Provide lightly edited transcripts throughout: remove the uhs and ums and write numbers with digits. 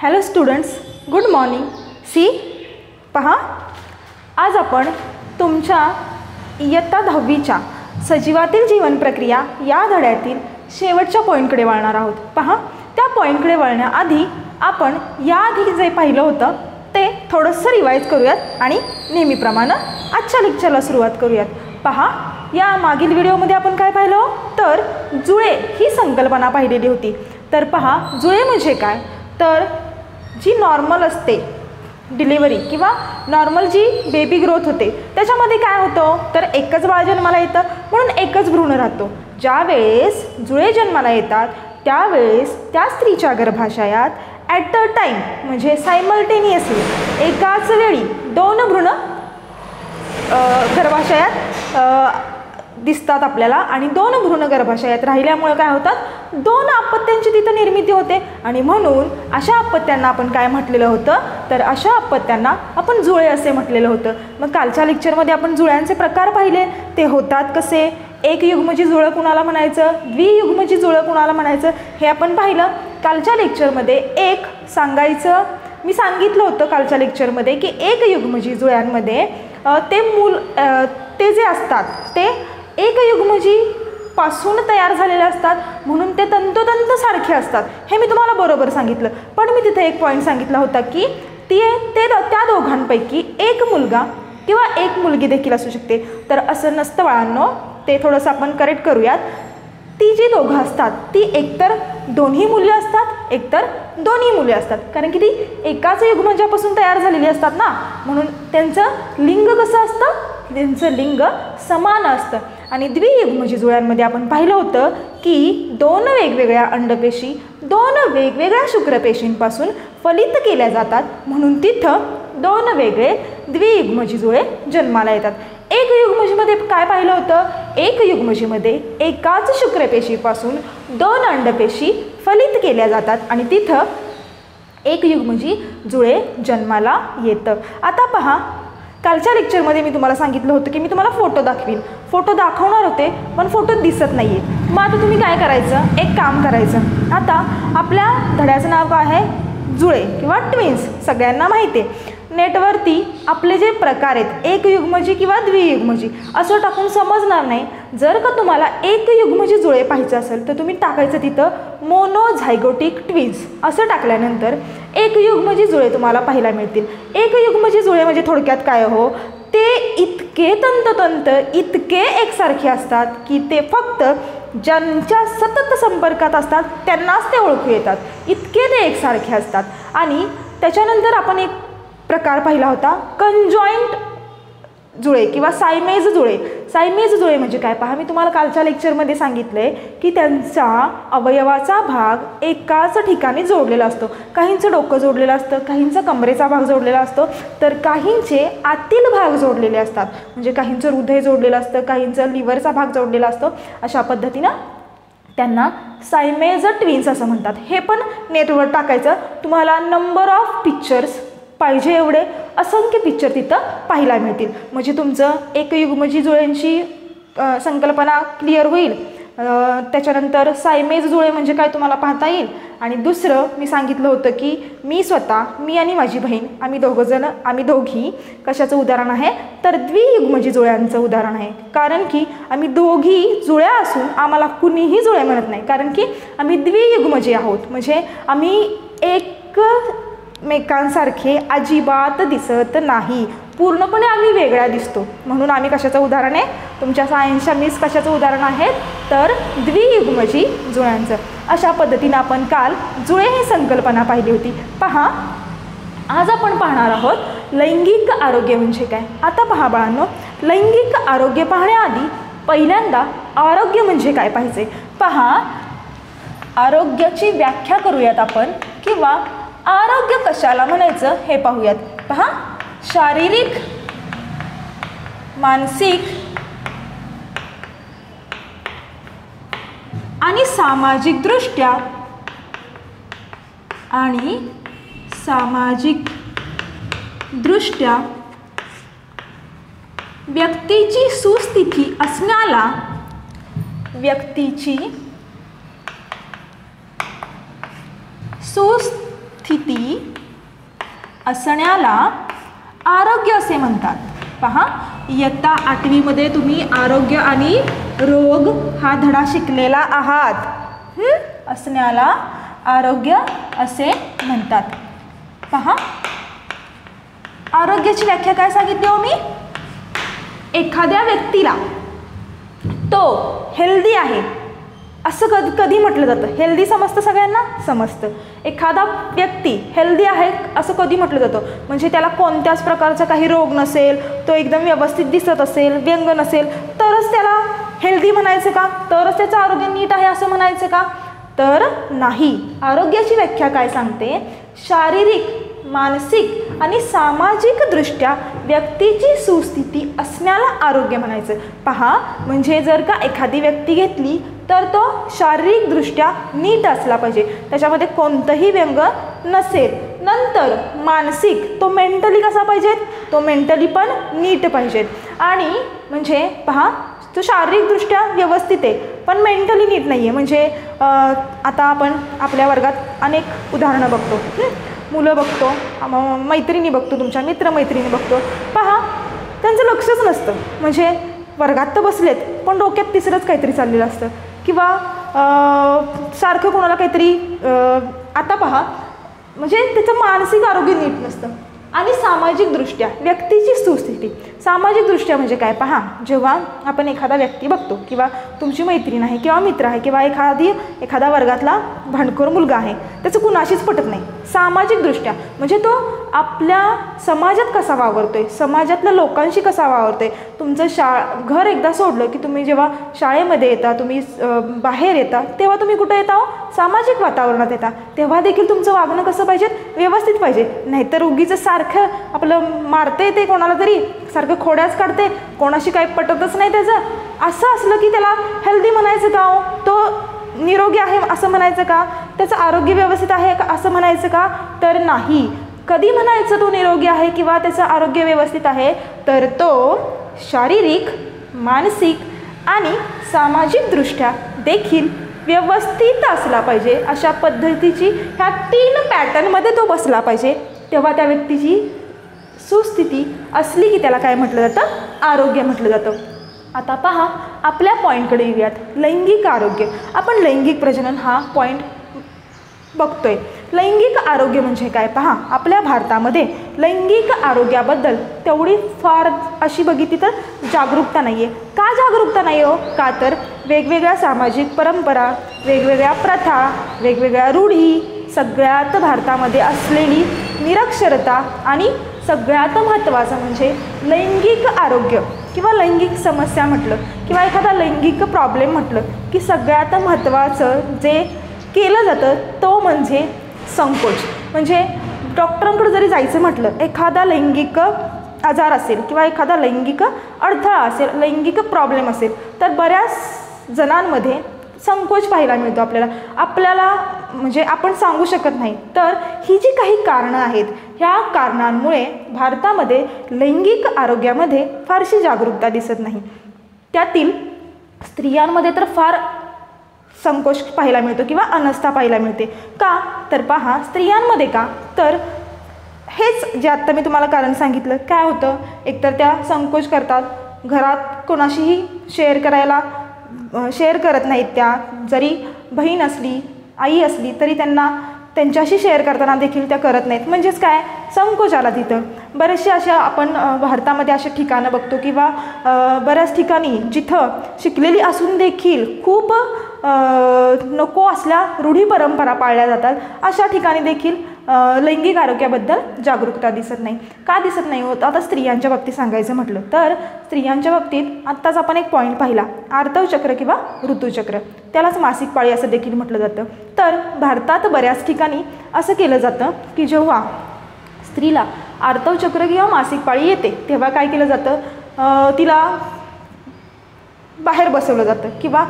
Hello students, good morning. See पहा, आज आपण तुमच्या इयत्ता 10वीच्या सजीवातील जीवन प्रक्रिया या धड्यातील शेवटच्या पॉईंटकडे वळणार आहोत. पहा, त्या पॉईंटकडे वळण्याआधी आपण याआधी जे पाहिलं होतं ते थोडंसं रिवाईज करूयात आणि नेहमीप्रमाणे आजच्या लेक्चरला सुरुवात करूयात. पहा, या मागील व्हिडिओमध्ये आपण काय पाहिलं तर जुळे ही संकल्पना पाहिलेली होती. तर पहा, जुळे म्हणजे काय तर जी नॉर्मल असते डिलिव्हरी किंवा नॉर्मल जी बेबी ग्रोथ होते त्याच्यामध्ये काय होतं तर एकच बाळ जन्माला येतं, म्हणून एकच भ्रूण राहतो. ज्यावेळेस जुळे जन्माला येतात त्यावेळेस त्या स्त्रीच्या गर्भाशयात ॲट द टाईम म्हणजे सायमल्टेनियसली एकाच वेळी 2 भ्रूण गर्भाशयात दिसतात आपल्याला आणि 2 भ्रूण गर्भाशयात राहिल्यामुळे काय होतात 2 अपत्यांची तिथं निर्मिती होते आणि म्हणून अशा अपत्यांना आपण काय म्हटलेलं होतं तर अशा अपत्यांना आपण जुळे असे म्हटलेलं होतं. मग कालच्या लेक्चरमध्ये आपण जुळ्यांचे प्रकार पाहिले. ते होतात कसे, एक युग्मजी जुळं कुणाला म्हणायचं, द्वियुग्मजी जुळं कुणाला म्हणायचं हे आपण पाहिलं. कालच्या लेक्चरमध्ये एक सांगायचं मी सांगितलं होतं कालच्या लेक्चरमध्ये की एक युग्मजी जुळ्यांमध्ये ते जे असतात ते एक युग्मजी पासून तयार झालेले असतात, म्हणून ते तंतोतंत सारखे असतात. हे मी तुम्हाला बरोबर सांगितलं. पण मी तिथे एक पॉईंट सांगितला होता की त्या दोघांपैकी एक मुलगा किंवा एक मुलगी देखील असू शकते. तर असं नसतं बाळांनो, ते थोडंसं आपण करेक्ट करूयात. ती जी दोघं असतात ती एकतर दोन्ही मुले असतात एकतर दोन्ही मुले असतात, कारण की ती एकाच युग्मजापासून तयार झालेली असतात ना, म्हणून त्यांचं लिंग कसं असतं त्यांचं लिंग समान असतं. आणि द्वियुग्मजी जुळ्यांमध्ये आपण पाहिलं होतं की 2 वेगवेगळ्या अंडपेशी 2 वेगवेगळ्या शुक्रपेशींपासून फलित केल्या जातात, म्हणून तिथं 2 वेगळे द्वियुग्मजी जुळे जन्माला येतात. एक युग्मजीमध्ये काय पाहिलं होतं, एक युग्मजीमध्ये एकाच शुक्रपेशीपासून 2 अंडपेशी फलित केल्या जातात आणि तिथं एक युग्मजी जुळे जन्माला येतं. आता पहा, कालच्या लेक्चरमध्ये मी तुम्हाला सांगितलं होतं की मी तुम्हाला फोटो दाखवीन, फोटो दाखवणार होते पण फोटो दिसत नाही आहे. मग आता तुम्ही काय करायचं, एक काम करायचं. आता आपल्या धड्याचं नाव काय आहे, जुळे किंवा ट्विन्स, सगळ्यांना माहिती आहे. नेटवरती आपले जे प्रकार आहेत एक युग्मजी किंवा द्वियुग्मजी असं टाकून समजणार नाही. जर का तुम्हाला एक युग्मजी जुळे पाहिजे असेल तर तुम्ही टाकायचं तिथं मोनोझायगोटिक ट्विन्स असं टाकल्यानंतर एक युग्मजी जुळे तुम्हाला पाहायला मिळतील. एक युग्मजी जुळे म्हणजे थोडक्यात काय हो, ते इतके तंतोतंत इतके एकसारखे असतात की ते फक्त ज्यांच्या सतत संपर्कात असतात त्यांनाच ते ओळखू येतात, इतके ते एकसारखे असतात. आणि त्याच्यानंतर आपण एक प्रकार पाहिला होता कंजॉईंट जुळे किंवा सायमेज जुळे. सायमेज जुळे म्हणजे काय पहा, मी तुम्हाला कालच्या लेक्चरमध्ये सांगितलं आहे की त्यांचा अवयवाचा भाग एकाच ठिकाणी जोडलेला असतो. काहींचं डोकं जोडलेलं असतं, काहींचा कमरेचा भाग जोडलेला असतो, तर काहींचे आतील भाग जोडलेले असतात, म्हणजे काहींचं हृदय जोडलेलं असतं, काहींचं लिव्हरचा भाग जोडलेला असतो. अशा पद्धतीनं त्यांना सायमेज ट्विन्स असं म्हणतात. हे पण नेटवर टाकायचं. तुम्हाला नंबर ऑफ पिक्चर्स पाहिजे एवढे असंख्य पिक्चर तिथं पाहायला मिळतील, म्हणजे तुमचं एक युग्मजी जुळ्यांची संकल्पना क्लिअर होईल. त्याच्यानंतर सायमेज जुळे म्हणजे काय तुम्हाला पाहता येईल. आणि दुसरं मी सांगितलं होतं की मी आणि माझी बहीण आम्ही दोघी कशाचं उदाहरण आहे तर द्वियुग्मजी जुळ्यांचं उदाहरण आहे. कारण की आम्ही दोघी जुळ्या असून आम्हाला कुणीही जुळे म्हणत नाही, कारण की आम्ही द्वियुग्मजी आहोत, म्हणजे आम्ही एकमेकांसारखे अजिबात दिसत नाही, पूर्णपणे आम्ही वेगळ्या दिसतो. म्हणून आम्ही कशाचं उदाहरण आहे, तुमच्या सायन्सच्या मिस कशाचं उदाहरण आहेत तर द्वियुग्मजी जुळ्यांचं. अशा पद्धतीनं आपण काल जुळे ही संकल्पना पाहिली होती. पहा, आज आपण पाहणार आहोत लैंगिक आरोग्य म्हणजे काय. आता पहा बाळांनो, लैंगिक आरोग्य पाहण्याआधी पहिल्यांदा आरोग्य म्हणजे काय पाहिजे. पहा, आरोग्याची व्याख्या करूयात आपण किंवा आरोग्य कशाला म्हणायचं हे पाहूयात. पहा, शारीरिक, मानसिक आणि सामाजिकदृष्ट्या व्यक्तीची सुस्थिती असण्याला स्थिती असण्याला आरोग्य असे म्हणतात. पहा, इयत्ता 8वीमध्ये तुम्ही आरोग्य आणि रोग हा धडा शिकलेला आहात. असण्याला आरोग्य असे म्हणतात. पहा, आरोग्याची व्याख्या काय सांगितली हो मी? एखाद्या व्यक्तीला तो हेल्दी आहे असं कधी म्हटलं जातं? हेल्दी समजतं सगळ्यांना? समजतं. एखादा व्यक्ती हेल्दी आहे असं कधी म्हटलं जातं? म्हणजे त्याला कोणत्याच प्रकारचा काही रोग नसेल, तो एकदम व्यवस्थित दिसत असेल, व्यंग नसेल, तरच त्याला हेल्दी म्हणायचं का? तरच त्याचं आरोग्य नीट आहे असं म्हणायचं का? तर नाही. आरोग्याची व्याख्या काय सांगते? शारीरिक, मानसिक आणि सामाजिकदृष्ट्या व्यक्तीची सुस्थिती असण्याला आरोग्य म्हणायचं. पहा, म्हणजे जर का एखादी व्यक्ती घेतली तर तो शारीरिकदृष्ट्या नीट असला पाहिजे, त्याच्यामध्ये कोणतंही व्यंग नसेल. नंतर मानसिक, तो मेंटली कसा पाहिजे? तो मेंटली पण नीट पाहिजेत. आणि म्हणजे पहा, तो शारीरिकदृष्ट्या व्यवस्थित आहे पण मेंटली नीट नाही आहे. म्हणजे आता आपण आपल्या वर्गात अनेक उदाहरणं बघतो, मुलं बघतो, मैत्रिणी बघतो, तुमच्या मित्रमैत्रिणी बघतो. पहा, त्यांचं लक्षच नसतं. म्हणजे वर्गात तर बसलेत पण डोक्यात तिसरंच काहीतरी चाललेलं असतं, किंवा सारखं कोणाला काहीतरी आता पहा, म्हणजे त्याचं मानसिक आरोग्य नीट नसतं. आणि सामाजिकदृष्ट्या व्यक्तीची सुस्थिती. सामाजिकदृष्ट्या म्हणजे काय? पहा, जेव्हा आपण एखादा व्यक्ती बघतो, किंवा तुमची मैत्रीण आहे किंवा मित्र आहे किंवा एखादा वर्गातला भांडखोर मुलगा आहे, त्याचं कुणाशीच पटत नाही. सामाजिकदृष्ट्या म्हणजे तो आपल्या समाजात कसा वावरतोय, समाजातल्या लोकांशी कसा वावरतोय. तुमचं घर एकदा सोडलं की तुम्ही जेव्हा शाळेमध्ये येता, तुम्ही बाहेर येता, तेव्हा तुम्ही कुठं येता? सामाजिक वातावरणात येता. तेव्हा देखील तुमचं वागणं कसं पाहिजे? व्यवस्थित पाहिजे. नाहीतर उगीचं सारखं आपलं मारते ते कोणाला तरी, सारखं खोड्याच काढते, कोणाशी काही पटतच नाही त्याचं, असं असलं की त्याला हेल्दी म्हणायचं का हो? तो निरोगी आहे असं म्हणायचं का? त्याचं आरोग्य व्यवस्थित आहे का असं म्हणायचं का? तर नाही. कधी म्हणायचं तो निरोगी आहे किंवा त्याचं आरोग्य व्यवस्थित आहे? तर तो शारीरिक, मानसिक आणि सामाजिकदृष्ट्या देखील व्यवस्थित असला पाहिजे. अशा पद्धतीची ह्या 3 पॅटर्नमध्ये तो बसला पाहिजे. तेव्हा त्या व्यक्तीची सुस्थिती असली की त्याला काय म्हटलं जातं? आरोग्य म्हटलं जातं. आता पहा, आपल्या पॉईंटकडे येऊयात. लैंगिक आरोग्य. आपण लैंगिक प्रजनन हा पॉईंट बघतोय. लैंगिक आरोग्य म्हणजे काय? पहा, आपल्या भारतामध्ये लैंगिक आरोग्याबद्दल तेवढी फार अशी बघितली तर जागरूकता नाही आहे. का जागरूकता नाही हो? का तर वेगवेगळ्या सामाजिक परंपरा, वेगवेगळ्या प्रथा, वेगवेगळ्या रूढी, सगळ्यात भारतामध्ये असलेली निरक्षरता आणि सगळ्यात महत्त्वाचं म्हणजे लैंगिक आरोग्य किंवा लैंगिक समस्या म्हटलं किंवा एखादा लैंगिक प्रॉब्लेम म्हटलं की सगळ्यात महत्त्वाचं जे केलं जातं तो म्हणजे संकोच. म्हणजे डॉक्टरांकडे जरी जायचं म्हटलं, एखादा लैंगिक आजार असेल किंवा एखादा लैंगिक अडथळा असेल, लैंगिक प्रॉब्लेम असेल, तर बऱ्याच जणांमध्ये संकोच पाहायला मिळतो आपल्याला म्हणजे आपण सांगू शकत नाही. तर ही जी काही कारणं आहेत, ह्या कारणांमुळे भारतामध्ये लैंगिक आरोग्यामध्ये फारशी जागरूकता दिसत नाही. त्यातील स्त्रियांमध्ये तर फार संकोच पाहायला मिळतो किंवा अनास्था पाहायला मिळते. का? तर पहा, स्त्रियांमध्ये का? तर हेच जे आत्ता मी तुम्हाला कारण सांगितलं. काय होतं? एकतर त्या संकोच करतात, घरात कोणाशीही शेअर करत नाहीत. त्या जरी बहीण असली, आई असली तरी त्यांच्याशी शेअर करताना देखील त्या करत नाहीत. म्हणजेच काय? संकोच आला तिथं. बरेचसे अशा आपण भारतामध्ये अशा ठिकाणं बघतो किंवा बऱ्याच ठिकाणी जिथं शिकलेली असून देखील खूप नको असल्या रूढी परंपरा पाळल्या जातात, अशा ठिकाणी देखील लैंगिक आरोग्याबद्दल जागरूकता दिसत नाही. का दिसत नाही होत? आता स्त्रियांच्या बाबतीत सांगायचं म्हटलं तर स्त्रियांच्या बाबतीत आत्ताच आपण एक पॉईंट पाहिला, आर्तवचक्र किंवा ऋतुचक्र, त्यालाच मासिक पाळी असं देखील म्हटलं जातं. तर भारतात बऱ्याच ठिकाणी असं केलं जातं की जेव्हा स्त्रीला आर्तवचक्र किंवा मासिक पाळी येते तेव्हा काय केलं जातं? तिला बाहेर बसवलं जातं किंवा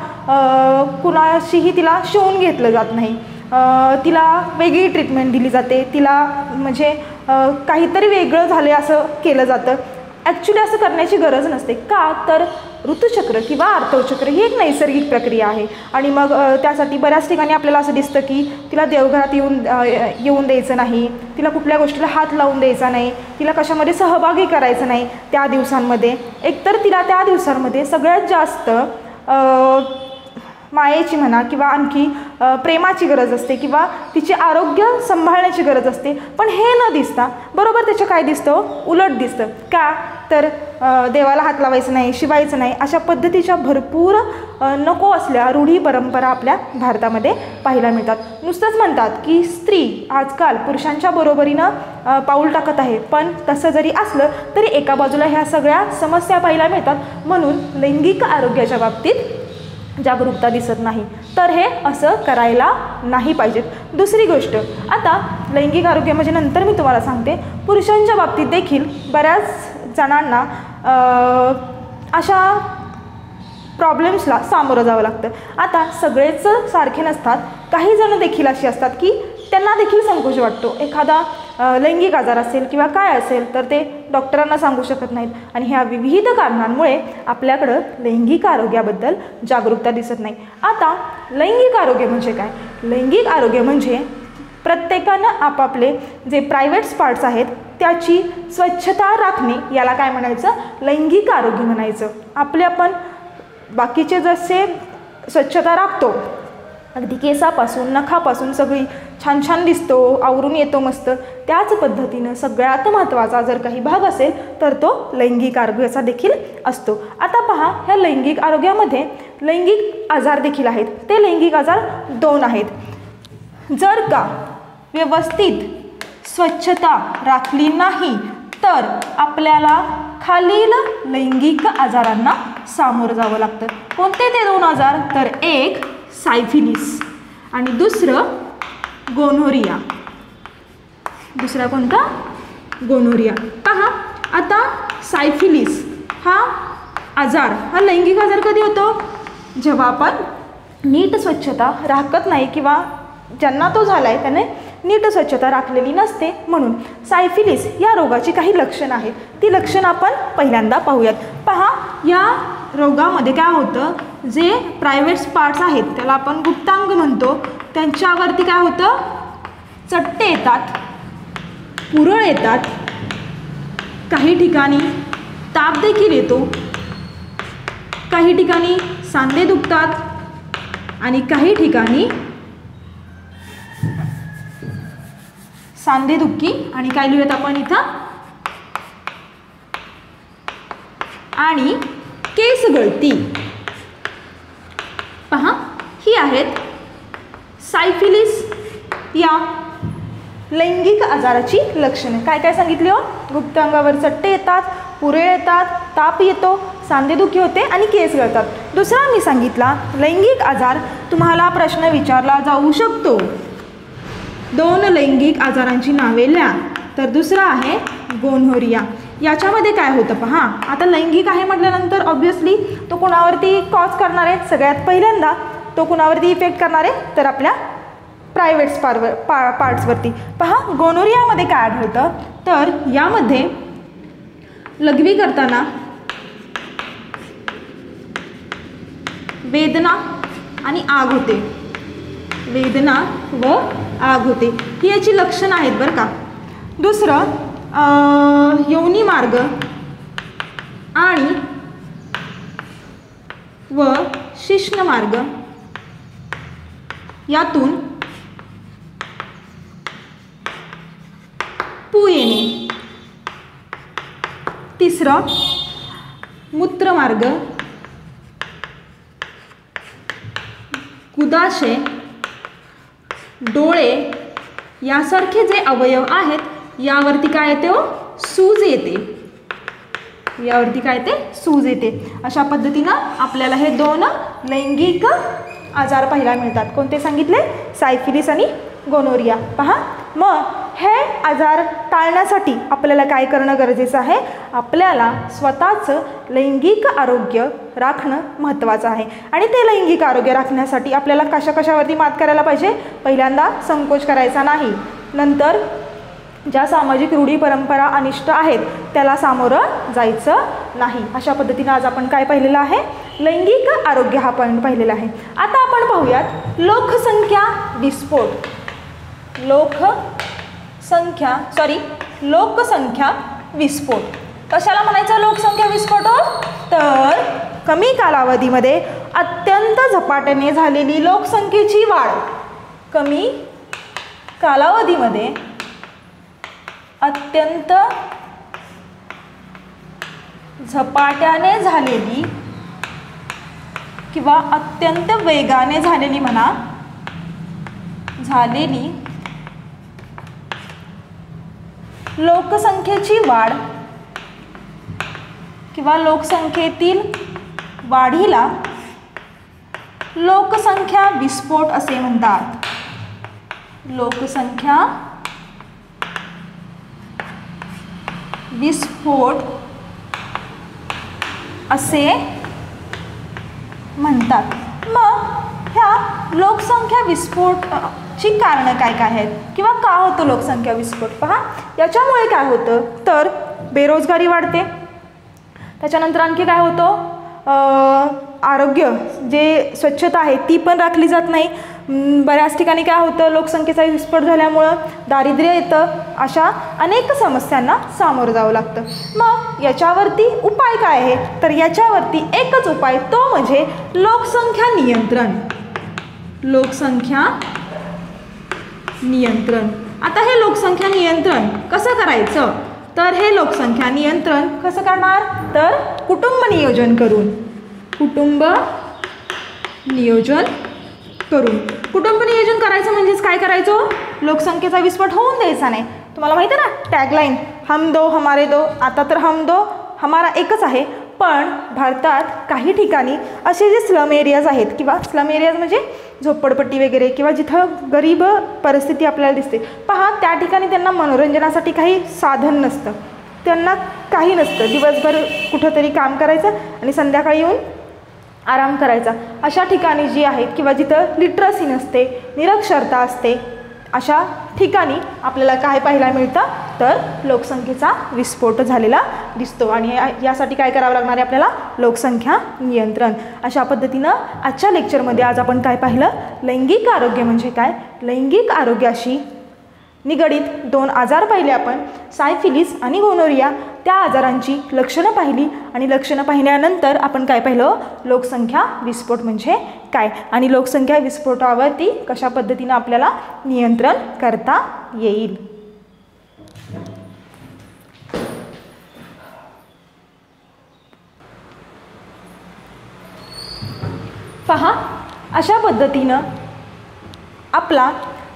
कुणाशीही तिला शिवून घेतलं जात नाही. तिला वेगळी ट्रीटमेंट दिली जाते. तिला म्हणजे काहीतरी वेगळं झाले असं केलं जातं. ॲक्च्युली असं करण्याची गरज नसते. का? तर ऋतुचक्र किंवा आर्तवचक्र ही एक नैसर्गिक प्रक्रिया आहे. आणि मग त्यासाठी बऱ्याच ठिकाणी आपल्याला असं दिसतं की तिला देवघरात येऊन द्यायचं नाही, तिला कुठल्या गोष्टीला हात लावून द्यायचा नाही, तिला कशामध्ये सहभागी करायचं नाही त्या दिवसांमध्ये. एकतर तिला त्या दिवसांमध्ये सगळ्यात जास्त मायेची म्हणा किंवा आणखी प्रेमाची गरज असते किंवा तिचे आरोग्य सांभाळण्याची गरज असते. पण हे न दिसता बरोबर त्याचं काय दिसतं, उलट दिसतं. का तर देवाला हात लावायचं नाही, शिवायचं नाही, अशा पद्धतीच्या भरपूर नको असल्या रूढी परंपरा आपल्या भारतामध्ये पाहायला मिळतात. नुसतंच म्हणतात की स्त्री आजकाल पुरुषांच्या बरोबरीनं पाऊल टाकत आहे, पण तसं जरी असलं तरी एका बाजूला ह्या सगळ्या समस्या पाहायला मिळतात. म्हणून लैंगिक आरोग्याच्या बाबतीत जागरूकता दिसत नाही. तर हे असं करायला नाही पाहिजेत. दुसरी गोष्ट, आता लैंगिक आरोग्य म्हणजे नंतर मी तुम्हाला सांगते, पुरुषांच्या बाबतीत देखील बऱ्याच जणांना अशा प्रॉब्लेम्सला सामोरं जावं लागतं. आता सगळेच सारखे नसतात. काही जण देखील अशी असतात की त्यांना देखील संकोच वाटतो. एखादा लैंगिक आजार असेल किंवा काय असेल तर ते डॉक्टरांना सांगू शकत नाहीत. आणि ह्या विविध कारणांमुळे आपल्याकडं लैंगिक आरोग्याबद्दल जागरूकता दिसत नाही. आता लैंगिक आरोग्य म्हणजे काय? लैंगिक आरोग्य म्हणजे प्रत्येकानं आपापले जे प्रायव्हेट पार्ट्स आहेत त्याची स्वच्छता राखणे, याला काय म्हणायचं, लैंगिक आरोग्य म्हणायचं. आपले आपण बाकीचे जसे स्वच्छता राखतो, अगदी केसापासून नखापासून सगळी छान छान दिसतो, आवरून येतो मस्त, त्याच पद्धतीनं सगळ्यात महत्त्वाचा जर काही भाग असेल तर तो लैंगिक आरोग्याचा देखील असतो. आता पहा, ह्या लैंगिक आरोग्यामध्ये लैंगिक आजार देखील आहेत. ते लैंगिक आजार 2 आहेत. जर का व्यवस्थित स्वच्छता राखली नाही तर आपल्याला खालील लैंगिक आजारांना सामोरं जावं लागतं. कोणते ते 2 आजार? तर एक सायफिलिस आणि दुसरं गोनोरिया. दुसरा कोणता? गोनोरिया. पहा, आता सायफिलिस हा आजार, हा लैंगिक आजार कधी होतो? जेव्हा आपण नीट स्वच्छता राखत नाही किंवा ज्यांना तो झाला आहे त्याने नीट स्वच्छता राखलेली नसते. म्हणून सायफिलिस या रोगाची काही लक्षणं आहेत. ती लक्षणं आपण पहिल्यांदा पाहूयात. पहा, या रोगामध्ये काय होतं, जे प्रायव्हेट पार्ट्स आहेत त्याला आपण गुप्तांग म्हणतो, त्यांच्यावरती काय होतं, चट्टे येतात, पुरळ येतात, काही ठिकाणी ताप देखील येतो, काही ठिकाणी सांधे दुखतात आणि काही ठिकाणी सांधेदुखी आणि काय लिहूयात आपण इथं, आणि केस गळती. पहा, ही आहेत सायफिलिस या लैंगिक आजाराची लक्षणे. काय काय सांगितले हो? गुप्तांगावर चट्टे येतात, पुरळ येतात, ताप येतो, सांधेदुखी होते आणि केस गळतात. दुसरा मी सांगितला लैंगिक आजार, तुम्हाला प्रश्न विचारला जाऊ शकतो, 2 लैंगिक आजारांची नावे लिहा. तर दुसरा आहे गोनोरिया. याच्यामध्ये काय होतं पहा, आता लैंगिक आहे म्हटल्यानंतर ऑब्व्हियसली तो कोणावरती कॉज करणार आहे? सगळ्यात पहिल्यांदा तो कोणावरती इफेक्ट करणार आहे? तर आपल्या प्रायव्हेट पार्ट्सवरती. पहा, गोनोरियामध्ये काय आढळतं, तर यामध्ये लघवी करताना वेदना आणि आग होते, वेदना व आग होते, ही याची लक्षणं आहेत बरं का. दुसरं योनी मार्ग आणि व शिश्न मार्ग यातून पू येणे. तिसरं मूत्रमार्ग, गुदाशय, डोळे यासारखे जे अवयव आहेत यावरती काय येते हो? सूज येते. यावरती काय येते? सूज येते. अशा पद्धतीनं आपल्याला हे 2 लैंगिक आजार पाहायला मिळतात. कोणते सांगितले? सायफिलिस आणि गोनोरिया. पहा, मग हे आजार टाळण्यासाठी आपल्याला काय करणं गरजेचं आहे? आपल्याला स्वतःचं लैंगिक आरोग्य राखणं महत्त्वाचं आहे. आणि ते लैंगिक आरोग्य राखण्यासाठी आपल्याला कशावरती मात करायला पाहिजे? पहिल्यांदा संकोच करायचा नाही, नंतर ज्या सामाजिक रूढी परंपरा अनिष्ट आहेत त्याला सामोरं जायचं नाही. अशा पद्धतीने आज आपण काय पाहिलेलं आहे, लैंगिक आरोग्य हा पॉईंट पाहिलेला आहे. आता आपण पाहूयात लोकसंख्या विस्फोट. लोकसंख्या विस्फोट कशाला म्हणायचं लोकसंख्या विस्फोट? तर कमी कालावधीमध्ये अत्यंत झपाट्याने झालेली लोकसंख्येची वाढ, कमी कालावधीमध्ये अत्यंत झपाट्याने झालेली किंवा अत्यंत वेगाने झालेली लोकसंख्येची वाढ किंवा लोकसंख्येतील वाढीला लोकसंख्या विस्फोट असे म्हणतात. लोकसंख्या विस्फोट असे म्हणतात. मग ह्या लोकसंख्या विस्फोटची कारणं काय काय आहेत किंवा का होतो लोकसंख्या विस्फोट? पहा, याच्यामुळे काय होतं तर बेरोजगारी वाढते. त्याच्यानंतर आणखी काय होतं, आरोग्य जे स्वच्छता आहे ती पण राखली जात नाही. बऱ्याच ठिकाणी काय होतं, लोकसंख्येचा विस्फोट झाल्यामुळं दारिद्र्य येतं. अशा अनेक समस्यांना सामोरं जावं लागतं. मग याच्यावरती उपाय काय आहे तर याच्यावरती एकच उपाय, तो म्हणजे लोकसंख्या नियंत्रण. लोकसंख्या नियंत्रण. आता हे लोकसंख्या नियंत्रण कसं करायचं तर हे लोकसंख्या नियंत्रण कसं करणार तर कुटुंब नियोजन करून. कुटुंब नियोजन करायचं म्हणजेच काय करायचं, लोकसंख्येचा विस्फोट होऊन द्यायचा नाही. तुम्हाला माहिती आहे ना टॅगलाईन, हम दो हमारे दो. आता तर हम दो हमारा एकच आहे, पण भारतात काही ठिकाणी असे जे स्लम एरियाज आहेत किंवा स्लम एरियाज म्हणजे झोपडपट्टी वगैरे किंवा जिथं गरीब परिस्थिती आपल्याला दिसते, पहा त्या ठिकाणी त्यांना मनोरंजनासाठी काही साधन नसतं, त्यांना काही नसतं. दिवसभर कुठंतरी काम करायचं आणि संध्याकाळी येऊन आराम करायचा. अशा ठिकाणी जी आहेत किंवा जिथं लिटरसी नसते, निरक्षरता असते, अशा ठिकाणी आपल्याला काय पाहायला मिळतं तर लोकसंख्येचा विस्फोट झालेला दिसतो. आणि यासाठी काय करावं लागणार आहे आपल्याला, लोकसंख्या नियंत्रण. अशा पद्धतीनं आजच्या लेक्चरमध्ये आज आपण काय पाहिलं, लैंगिक आरोग्य म्हणजे काय, लैंगिक आरोग्याशी निगडीत 2 आजार पाहिले आपण, सायफिलिस आणि गोनोरिया. त्या आजारांची लक्षणं पाहिली आणि लक्षणं पाहिल्यानंतर आपण काय पाहिलं, लोकसंख्या विस्फोट म्हणजे काय आणि लोकसंख्या विस्फोटावरती कशा पद्धतीनं आपल्याला नियंत्रण करता येईल. पहा, अशा पद्धतीनं आपला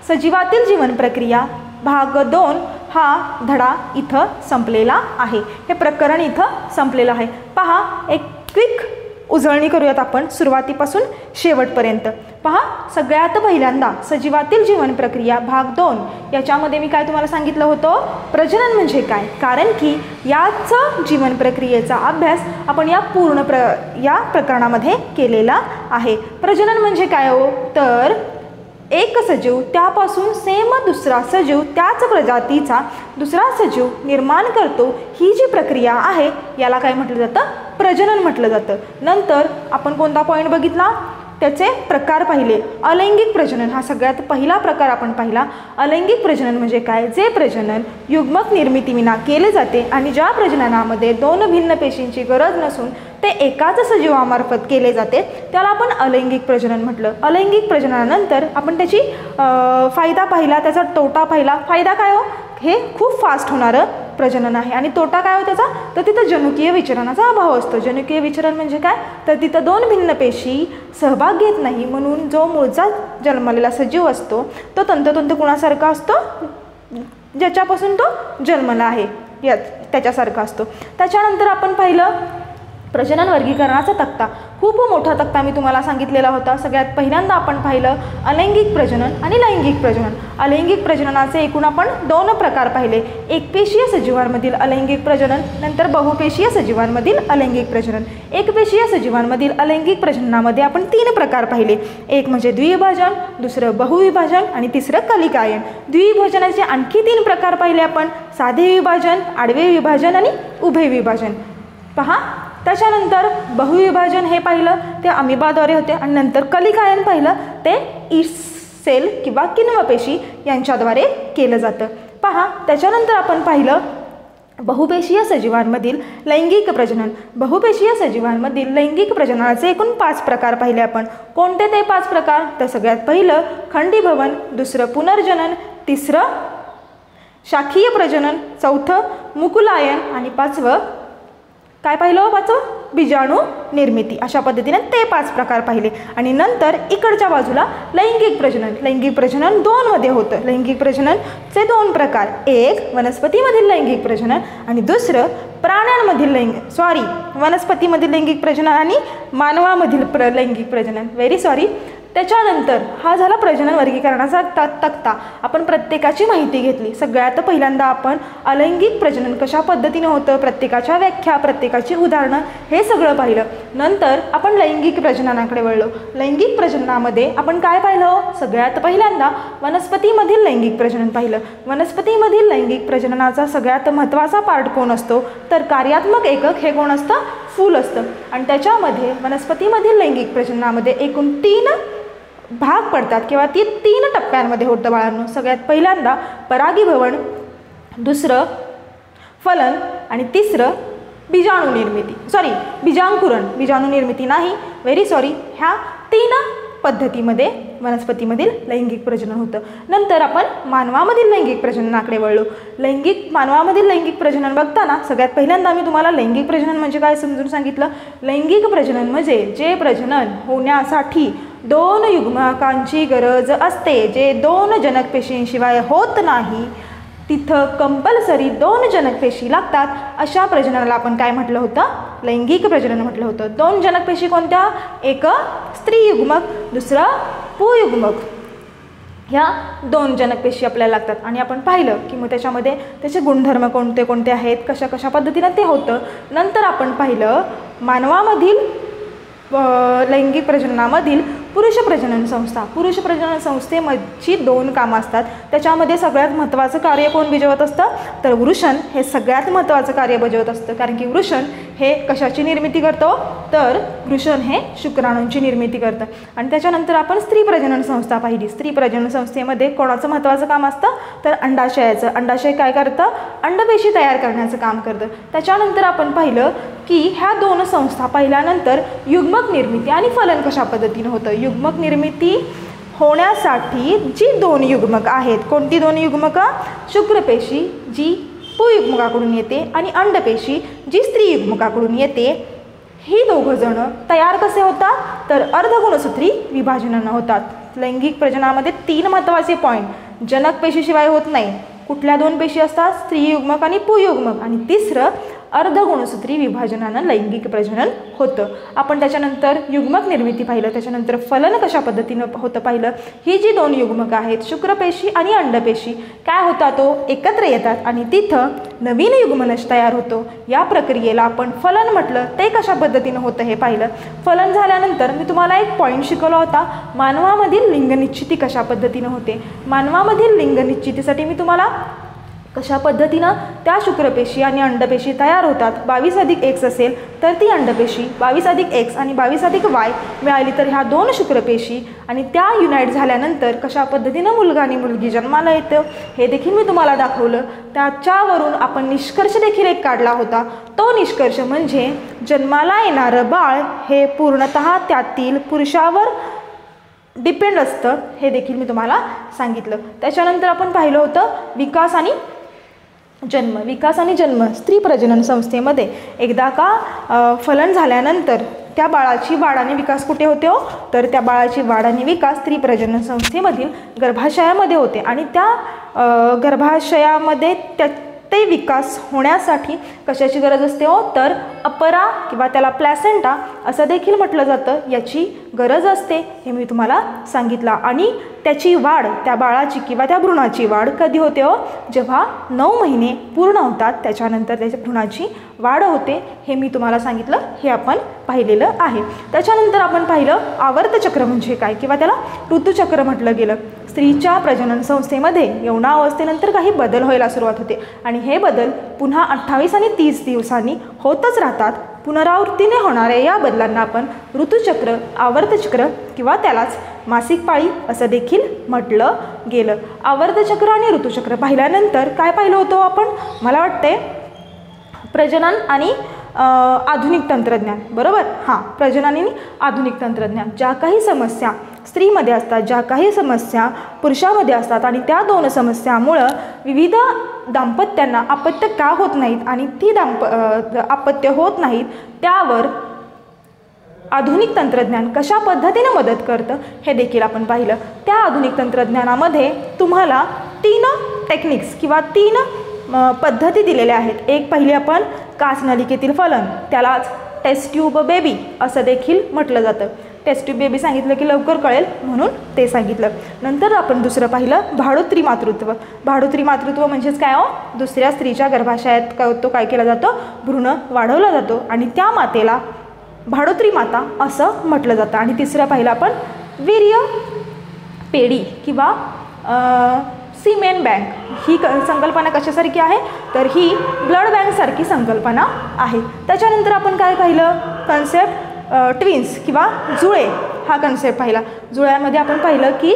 सजीवातील जीवन प्रक्रिया भाग 2 हा धडा इथं संपलेला आहे. हे प्रकरण इथं संपलेलं आहे. पहा, एक क्विक उजळणी करूयात आपण सुरुवातीपासून शेवटपर्यंत. पहा, सगळ्यात पहिल्यांदा सजीवातील जीवन प्रक्रिया भाग 2 याच्यामध्ये मी काय तुम्हाला सांगितलं होतं, प्रजनन म्हणजे काय. कारण की याच जीवन प्रक्रियेचा अभ्यास आपण या या प्रकरणामध्ये केलेला आहे. प्रजनन म्हणजे काय हो तर एक सजीव त्यापासून सेम दुसरा सजीव त्याच प्रजातीचा दुसरा सजीव निर्माण करतो, ही जी प्रक्रिया आहे याला काय म्हटलं जातं, प्रजनन म्हटलं जातं. नंतर आपण कोणता पॉईंट बघितला, त्याचे प्रकार पाहिले. अलैंगिक प्रजनन हा सगळ्यात पहिला प्रकार आपण पाहिला. अलैंगिक प्रजनन म्हणजे काय, जे प्रजनन युग्मक निर्मितीविना केले जाते आणि ज्या प्रजननामध्ये 2 भिन्न पेशींची गरज नसून ते एकाच सजीवामार्फत केले जाते त्याला आपण अलैंगिक प्रजनन म्हटलं. अलैंगिक प्रजननानंतर आपण त्याची फायदा पाहिला, त्याचा तोटा पाहिला. फायदा काय हो, हे खूप फास्ट होणारं प्रजनन आहे आणि तोटा काय हो त्याचा तर तिथं जनुकीय विचरणाचा अभाव असतो. जनुकीय विचरण म्हणजे काय तर तिथं 2 भिन्न पेशी सहभाग घेत नाही, म्हणून जो मूळचा जन्मलेला सजीव असतो तो तंतोतंत कुणासारखा असतो, ज्याच्यापासून तो जन्मला आहे या त्याच्यासारखा असतो. त्याच्यानंतर आपण पाहिलं प्रजनन वर्गीकरणाचा तक्ता, खूप मोठा तक्ता मी तुम्हाला सांगितलेला होता. सगळ्यात पहिल्यांदा आपण पाहिलं अलैंगिक प्रजनन आणि लैंगिक प्रजनन. अलैंगिक प्रजननाचे एकूण आपण 2 प्रकार पाहिले, एकपेशीय सजीवांमधील अलैंगिक प्रजनन, नंतर बहुपेशीय सजीवांमधील अलैंगिक प्रजनन. एकपेशीय सजीवांमधील अलैंगिक प्रजननामध्ये आपण 3 प्रकार पाहिले, एक म्हणजे द्विविभाजन, दुसरं बहुविभाजन आणि तिसरं कलिकायन. द्विविभाजनाचे आणखी 3 प्रकार पाहिले आपण, साधे विभाजन, आडवे विभाजन आणि उभय विभाजन. पहा, त्याच्यानंतर बहुविभाजन हे पाहिलं ते अमिबाद्वारे होते आणि नंतर कलिकायन पाहिलं ते ईस्ट सेल किंवा किण्वपेशी यांच्याद्वारे केलं जातं. पहा, त्याच्यानंतर आपण पाहिलं बहुपेशीय सजीवांमधील लैंगिक प्रजनन. बहुपेशीय सजीवांमधील लैंगिक प्रजननाचे एकूण 5 प्रकार पाहिले आपण. कोणते ते 5 प्रकार? तर सगळ्यात पहिलं खंडीभवन, दुसरं पुनर्जनन, तिसरं शाखीय प्रजनन, चौथं मुकुलायन आणि 5वं काय पाहिलं? 5वं बीजाणू निर्मिती. अशा पद्धतीने ते 5 प्रकार पाहिले. आणि नंतर इकडच्या बाजूला लैंगिक प्रजनन. लैंगिक प्रजनन 2 मध्ये होतं. लैंगिक प्रजननचे 2 प्रकार, एक वनस्पतीमधील लैंगिक प्रजनन आणि दुसरं प्राण्यांमधील वनस्पतीमधील लैंगिक प्रजनन आणि मानवामधील लैंगिक प्रजनन. Very sorry. त्याच्यानंतर हा झाला प्रजनन वर्गीकरणाचा तक्ता. आपण प्रत्येकाची माहिती घेतली. सगळ्यात पहिल्यांदा आपण अलैंगिक प्रजनन कशा पद्धतीने होतं, प्रत्येकाच्या व्याख्या, प्रत्येकाची उदाहरणं हे सगळं पाहिलं. नंतर आपण लैंगिक प्रजननाकडे वळलो. लैंगिक प्रजननामध्ये आपण काय पाहिलं? सगळ्यात पहिल्यांदा वनस्पतीमधील लैंगिक प्रजनन पाहिलं. वनस्पतीमधील लैंगिक प्रजननाचा सगळ्यात महत्त्वाचा पार्ट कोण असतो? तर कार्यात्मक एकक हे कोण असतं? फूल असतं. आणि त्याच्यामध्ये वनस्पतीमधील लैंगिक प्रजननामध्ये एकूण 3 भाग पडतात किंवा ती 3 टप्प्यांमध्ये होतं बाळांनो. सगळ्यात पहिल्यांदा परागीभवन, दुसरं फलन आणि तिसरं बीजाणू निर्मिती. बीजांकुरण. बीजाणू निर्मिती नाही, व्हेरी सॉरी. ह्या 3 पद्धतीमध्ये वनस्पतीमधील लैंगिक प्रजनन होतं. नंतर आपण मानवामधील लैंगिक प्रजननाकडे वळलो. मानवामधील लैंगिक प्रजनन बघताना सगळ्यात पहिल्यांदा मी तुम्हाला लैंगिक प्रजनन म्हणजे काय समजून सांगितलं. लैंगिक प्रजनन म्हणजे जे प्रजनन होण्यासाठी 2 युग्मकांची गरज असते, जे 2 जनकपेशींशिवाय होत नाही, तिथं कंपल्सरी 2 जनकपेशी लागतात. अशा प्रजननाला आपण काय म्हटलं होतं? लैंगिक प्रजनन म्हटलं होतं. 2 जनकपेशी कोणत्या? एक स्त्रीयुग्मक, दुसरं पुयुग्मक. ह्या 2 जनकपेशी आपल्याला लागतात. आणि आपण पाहिलं की मग त्याच्यामध्ये त्याचे गुणधर्म कोणते कोणते आहेत, कशा कशा पद्धतीनं ते होतं. नंतर आपण पाहिलं मानवामधील लैंगिक प्रजननामधील पुरुष प्रजनन संस्था. पुरुष प्रजनन संस्थेची 2 कामं असतात. त्याच्यामध्ये सगळ्यात महत्त्वाचं कार्य कोण बजावत असतं? तर वृषण हे सगळ्यात महत्त्वाचं कार्य बजावत असतं. कारण की वृषण हे कशाची निर्मिती करतो? तर वृषण हे शुक्राणूंची निर्मिती करतं. आणि त्याच्यानंतर आपण स्त्री प्रजनन संस्था पाहिली. स्त्री प्रजनन संस्थेमध्ये कोणाचं महत्त्वाचं काम असतं? तर अंडाशयाचं. अंडाशय काय करतं? अंडपेशी तयार करण्याचं काम करतं. त्याच्यानंतर आपण पाहिलं की ह्या 2 संस्था पाहिल्यानंतर युग्मक निर्मिती आणि फलन कशा पद्धतीनं होतं. युग्मक निर्मिती होण्यासाठी जी 2 युग्मक आहेत, कोणती 2 युग्मकं? शुक्रपेशी जी पुयुग्मकाकडून येते आणि अंडपेशी जी स्त्रीयुग्मकाकडून येते. ही 2 जण तयार कसे होतात? तर अर्धगुणसूत्री विभाजनानं होतात. लैंगिक प्रजननामध्ये 3 महत्त्वाचे पॉईंट. जनकपेशीशिवाय होत नाही. कुठल्या 2 पेशी असतात? स्त्रीयुग्मक आणि पुयुग्मक. आणि तिसरं अर्धगुणसूत्री विभाजनानं लैंगिक प्रजनन होतं. आपण त्याच्यानंतर युग्मक निर्मिती पाहिलं. त्याच्यानंतर फलन कशा पद्धतीनं होतं पाहिलं. ही जी 2 युग्मकं आहेत, शुक्रपेशी आणि अंडपेशी, काय होता तो? एकत्र येतात आणि तिथं नवीन युग्मनश तयार होतो. या प्रक्रियेला आपण फलन म्हटलं. ते कशा पद्धतीनं होतं हे पाहिलं. फलन झाल्यानंतर मी तुम्हाला एक पॉईंट शिकवला होता, मानवामधील लिंगनिश्चिती कशा पद्धतीनं होते. मानवामधील लिंगनिश्चितीसाठी मी तुम्हाला कशा पद्धतीनं त्या शुक्रपेशी आणि अंडपेशी तयार होतात. 22+X असेल तर ती अंडपेशी, 22+X आणि 22+Y मिळाली तर ह्या 2 शुक्रपेशी आणि त्या युनाईट झाल्यानंतर कशा पद्धतीनं मुलगा आणि मुलगी जन्माला येतं हे देखील मी तुम्हाला दाखवलं. त्याच्यावरून आपण निष्कर्ष देखील एक काढला होता. तो निष्कर्ष म्हणजे जन्माला येणारं बाळ हे पूर्णतः त्यातील पुरुषावर डिपेंड असतं, हे देखील मी तुम्हाला सांगितलं. त्याच्यानंतर आपण पाहिलं होतं विकास आणि जन्म. स्त्री प्रजनन संस्थेमध्ये एकदा का फलन झाल्यानंतर त्या बाळाची वाढ आणि विकास कुठे होते हो? तर त्या बाळाची वाढ आणि विकास स्त्री प्रजनन संस्थेमधील गर्भाशयामध्ये होते. आणि त्या गर्भाशयामध्ये ते विकास होण्यासाठी कशाची गरज असते हो, तर अपरा किंवा त्याला प्लॅसेंटा असं देखील म्हटलं जातं, याची गरज असते, हे मी तुम्हाला सांगितलं. आणि त्याची वाढ, त्या बाळाची किंवा त्या भ्रूणाची वाढ कधी होते हो, जेव्हा 9 महिने पूर्ण होतात त्याच्यानंतर त्याच्या भ्रूणाची वाढ होते, हे मी तुम्हाला सांगितलं, हे आपण पाहिलेलं आहे. त्याच्यानंतर आपण पाहिलं आवर्तचक्र म्हणजे काय किंवा त्याला ऋतुचक्र म्हटलं गेलं. स्त्रीच्या प्रजनन संस्थेमध्ये यौवनावस्थेनंतर काही बदल व्हायला सुरुवात होते आणि हे बदल पुन्हा 28 आणि 30 दिवसांनी होतच राहतात. पुनरावृत्तीने होणाऱ्या या बदलांना आपण ऋतुचक्र, आवर्तचक्र किंवा त्यालाच मासिक पाळी असं देखील म्हटलं गेलं. आवर्तचक्र आणि ऋतुचक्र पाहिल्यानंतर काय पाहिलं होतं आपण, मला वाटते प्रजनन आणि आधुनिक तंत्रज्ञान, बरोबर. हां, प्रजनन आणि आधुनिक तंत्रज्ञान. ज्या काही समस्या स्त्रीमध्ये असतात, ज्या काही समस्या पुरुषामध्ये असतात आणि त्या 2 समस्यामुळं विविध दाम्पत्यांना अपत्य का होत नाहीत आणि ती अपत्य होत नाहीत, त्यावर आधुनिक तंत्रज्ञान कशा पद्धतीने मदत करतं हे देखील आपण पाहिलं. त्या आधुनिक तंत्रज्ञानामध्ये तुम्हाला 3 टेक्निक्स किंवा 3 पद्धती दिलेल्या आहेत. एक पहिली आपण काचनलिकेतील फलन, त्यालाच टेस्ट ट्यूब बेबी असं देखील म्हटलं जातं. टेस्ट ट्यूब बेबी सांगितलं की लवकर कळेल म्हणून ते सांगितलं. नंतर आपण दुसरं पाहिलं भाडोत्री मातृत्व. भाडोत्री मातृत्व म्हणजेच काय हो, दुसऱ्या स्त्रीच्या गर्भाशयात काय केला जातो, भ्रूण वाढवला जातो आणि त्या मातेला भाडोत्री माता असं म्हटलं जातं. आणि तिसरं पाहिलं आपण वीर्य पेढी किंवा सीमेन बँक. ही संकल्पना कशासारखी आहे, तर ही ब्लड बँकसारखी संकल्पना आहे. त्याच्यानंतर आपण काय पाहिलं, कन्सेप्ट ट्विन्स किंवा जुळे हा कन्सेप्ट पाहिला. जुळ्यामध्ये आपण पाहिलं की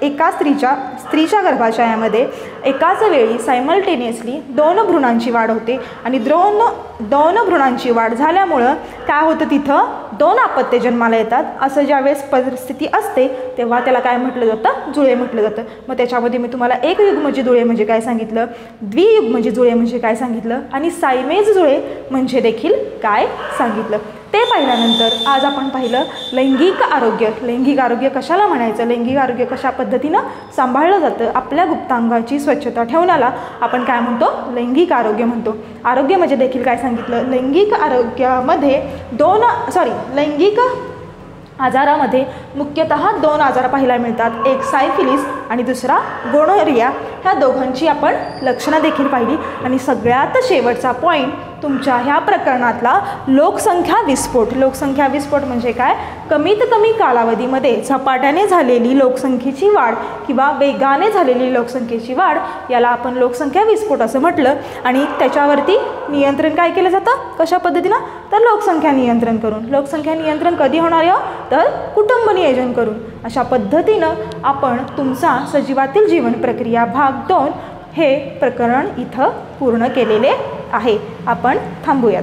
एका स्त्रीच्या गर्भाशयामध्ये एकाच वेळी सायमल्टेनियसली 2 भ्रूणांची वाढ होते आणि 2 भ्रूणांची वाढ झाल्यामुळं काय होतं, तिथं 2 अपत्ये जन्माला येतात. असं ज्यावेळेस परिस्थिती असते तेव्हा त्याला काय म्हटलं जातं, जुळे म्हटलं जातं. मग त्याच्यामध्ये मी तुम्हाला एकयुग्मजी जुळे म्हणजे काय सांगितलं, द्वियुग्मजी जुळे म्हणजे काय सांगितलं आणि सायमेज जुळे म्हणजे देखील काय सांगितलं. ते पाहिल्यानंतर आज आपण पाहिलं लैंगिक आरोग्य. लैंगिक आरोग्य कशाला म्हणायचं, लैंगिक आरोग्य कशा पद्धतीनं सांभाळलं जातं, आपल्या गुप्तांगाची स्वच्छता ठेवण्याला आपण काय म्हणतो, लैंगिक आरोग्य म्हणतो. आरोग्य म्हणजे देखील काय सांगितलं, लैंगिक आरोग्यामध्ये लैंगिक आजारामध्ये मुख्यतः 2 आजार पाहायला मिळतात. एक सायफिलिस आणि दुसरा गोनोरिया. ह्या दोघांची आपण लक्षणं देखील पाहिली. आणि सगळ्यात शेवटचा पॉईंट तुमच्या ह्या प्रकरणातला लोकसंख्या विस्फोट. लोकसंख्या विस्फोट म्हणजे काय, कमीत कमी कालावधीमध्ये झपाट्याने झालेली लोकसंख्येची वाढ किंवा वेगाने झालेली लोकसंख्येची वाढ, याला आपण लोकसंख्या विस्फोट असं म्हटलं. आणि त्याच्यावरती नियंत्रण काय केलं जातं, कशा पद्धतीनं, तर लोकसंख्या नियंत्रण करून. लोकसंख्या नियंत्रण कधी होणार आहे, तर कुटुंब नियोजन करून. अशा पद्धतीनं आपण तुमचा सजीवातील जीवन प्रक्रिया भाग 2 हे प्रकरण इथं पूर्ण केलेले आहे. आपण थांबूयात.